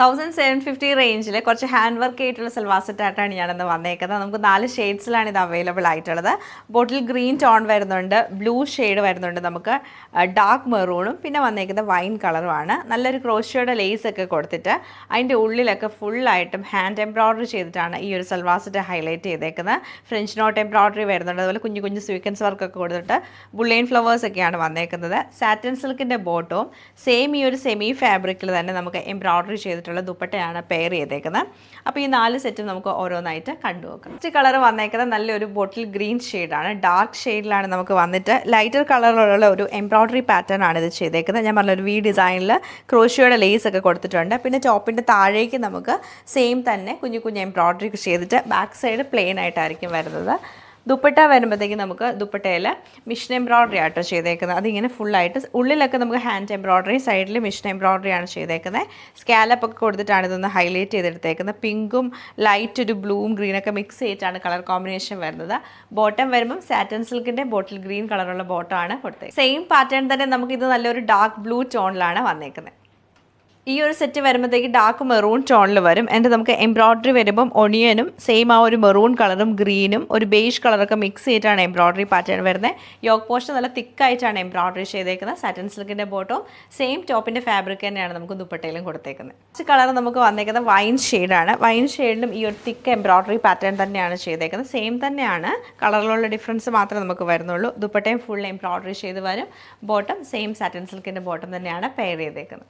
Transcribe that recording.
1750 റേഞ്ചിൽ കുറച്ച് hand work ആയിട്ടുള്ള സൽവാർ സെറ്റായിട്ടാണ് ഞാനിന്ന് വന്നേക്കുന്നത്. നമുക്ക് 4 ഷെയ്ഡ്സിലാണ് ഇത് അവൈലബിൾ ആയിട്ടുള്ളത്. ബോട്ടിൽ ഗ്രീൻ ടോൺ വരുന്നുണ്ട്, ബ്ലൂ ഷെയ്ഡ് വരുന്നുണ്ട്, നമുക്ക് ഡാർക്ക് മെറൂണും പിന്നെ വന്നേക്കുന്നത് വൈൻ കളറുമാണ്. നല്ലൊരു ക്രോഷ്യോയുടെ ലേസ് ഒക്കെ കൊടുത്തിട്ട് അതിൻ്റെ ഉള്ളിലൊക്കെ ഫുള്ളായിട്ടും ഹാൻഡ് എംബ്രോയ്ഡറി ചെയ്തിട്ടാണ് ഈ ഒരു സൽവാർ സെറ്റ് ഹൈലൈറ്റ് ചെയ്തേക്കുന്നത്. ഫ്രഞ്ച് നോട്ട് എംബ്രോയ്ഡറി വരുന്നുണ്ട്, അതുപോലെ കുഞ്ഞു കുഞ്ഞു സ്വീക്വൻസ് വർക്കൊക്കെ കൊടുത്തിട്ട് ബുള്ളൈൻ ഫ്ലവേഴ്സ് ഒക്കെയാണ് വന്നേക്കുന്നത്. സാറ്റിൻ സിൽക്കിൻ്റെ ബോട്ടവും സെയിം ഈ ഒരു സെമി ഫാബ്രിക്കിൽ തന്നെ നമുക്ക് എംബ്രോയ്ഡറി ചെയ്തിട്ടുള്ള ദുപ്പട്ടയാണ് പെയർ ചെയ്തേക്കുന്നത്. അപ്പോൾ ഈ 4 സെറ്റും നമുക്ക് ഓരോന്നായിട്ട് കണ്ടുനോക്കാം. ഫസ്റ്റ് കളർ വന്നേക്കുന്നത് നല്ലൊരു ബോട്ടിൽ ഗ്രീൻ ഷെയ്ഡാണ്. ഡാർക്ക് ഷെയ്ഡിലാണ് നമുക്ക് വന്നിട്ട് ലൈറ്റർ കളറിലുള്ള ഒരു എംബ്രോയ്ഡറി പാറ്റേൺ ആണ് ഇത് ചെയ്തേക്കുന്നത്. ഞാൻ പറഞ്ഞ ഒരു വി ഡിസൈനിൽ ക്രോഷ്യോയുടെ ലേസ് ഒക്കെ കൊടുത്തിട്ടുണ്ട്. പിന്നെ ടോപ്പിൻ്റെ താഴേക്ക് നമുക്ക് സെയിം തന്നെ കുഞ്ഞു കുഞ്ഞു എംബ്രോയ്ഡറി ചെയ്തിട്ട് ബാക്ക് സൈഡ് പ്ലെയിൻ ആയിട്ടായിരിക്കും വരുന്നത്. ദുപ്പട്ട വരുമ്പോഴത്തേക്കും നമുക്ക് ദുപ്പട്ടയിൽ മിഷൻ എംബ്രോയ്ഡറി ആട്ടോ ചെയ്തേക്കുന്നത്. അതിങ്ങനെ ഫുള്ളായിട്ട് ഉള്ളിലൊക്കെ നമുക്ക് ഹാൻഡ് എംബ്രോയ്ഡറി, സൈഡിൽ മിഷൻ എംബ്രോയ്ഡറി ആണ് ചെയ്തേക്കുന്നത്. സ്കാലപ്പ് ഒക്കെ കൊടുത്തിട്ടാണ് ഇതൊന്ന് ഹൈലൈറ്റ് ചെയ്തെടുത്തേക്കുന്നത്. പിങ്കും ലൈറ്റ് ഒരു ബ്ലൂവും ഗ്രീനൊക്കെ മിക്സ് ചെയ്തിട്ടാണ് കളർ കോമ്പിനേഷൻ വരുന്നത്. ബോട്ടം വരുമ്പം സാറ്റിൻ സിൽക്കിൻ്റെ ബോട്ടിൽ ഗ്രീൻ കളറുള്ള ബോട്ടമാണ് കൊടുത്തത്. സെയിം പാറ്റേൺ തന്നെ നമുക്കിത് നല്ലൊരു ഡാർക്ക് ബ്ലൂ ടോണിലാണ് വന്നേക്കുന്നത്. ഈ ഒരു സെറ്റ് വരുമ്പോഴത്തേക്ക് ഡാർക്ക് മെറൂൺ ടോണിൽ വരും. എന്നിട്ട് നമുക്ക് എംബ്രോയ്ഡറി വരുമ്പം ഒണിയനും സെയിം ആ ഒരു മെറൂൺ കളറും ഗ്രീനും ഒരു ബേജ് കളറൊക്കെ മിക്സ് ചെയ്തിട്ടാണ് എംബ്രോയ്ഡറി പാറ്റേൺ വരുന്നത്. യോക്ക് പോർഷൻ നല്ല തിക്കായിട്ടാണ് എംബ്രോയ്ഡറി ചെയ്തേക്കുന്നത്. സാറ്റിൻ സിൽക്കിൻ്റെ ബോട്ടവും സെയിം ടോപ്പിൻ്റെ ഫാബ്രിക് തന്നെയാണ് നമുക്ക് ദുപ്പട്ടയിലും കൊടുത്തേക്കുന്നത്. നെക്സ്റ്റ് കളർ നമുക്ക് വന്നേക്കുന്നത് വൈൻ ഷെയ്ഡാണ്. വൈൻ ഷെയ്ഡിലും ഈ ഒരു തിക്ക് എംബ്രോയ്ഡറി പാറ്റേൺ തന്നെയാണ് ചെയ്തേക്കുന്നത്. സെയിം തന്നെയാണ്, കളറിലുള്ള ഡിഫറൻസ് മാത്രമേ നമുക്ക് വരുന്നുള്ളൂ. ദുപ്പട്ടയും ഫുൾ എംബ്രോയ്ഡറി ചെയ്ത് വരും. ബോട്ടം സെയിം സാറ്റിൻ സിൽക്കിൻ്റെ ബോട്ടം തന്നെയാണ് പെയർ ചെയ്തേക്കുന്നത്.